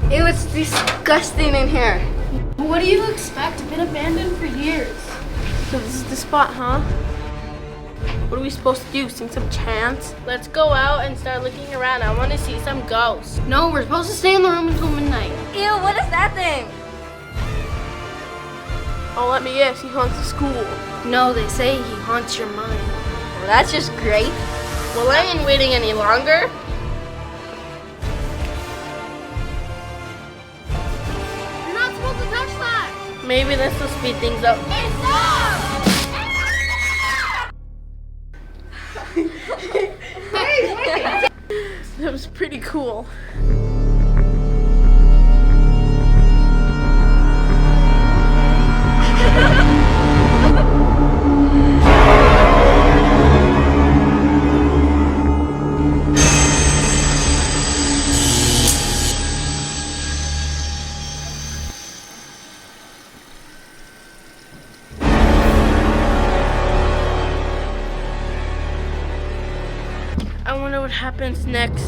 It was disgusting in here. What do you expect? It's been abandoned for years. So this is the spot, huh? What are we supposed to do? Sing some chants? Let's go out and start looking around. I want to see some ghosts. No, we're supposed to stay in the room until midnight. Ew, what is that thing? Oh, let me guess. He haunts the school. No, they say he haunts your mind. Well, that's just great. Well, I ain't waiting any longer. You're not supposed to touch that. Maybe this will speed things up. That was pretty cool. I wonder what happens next.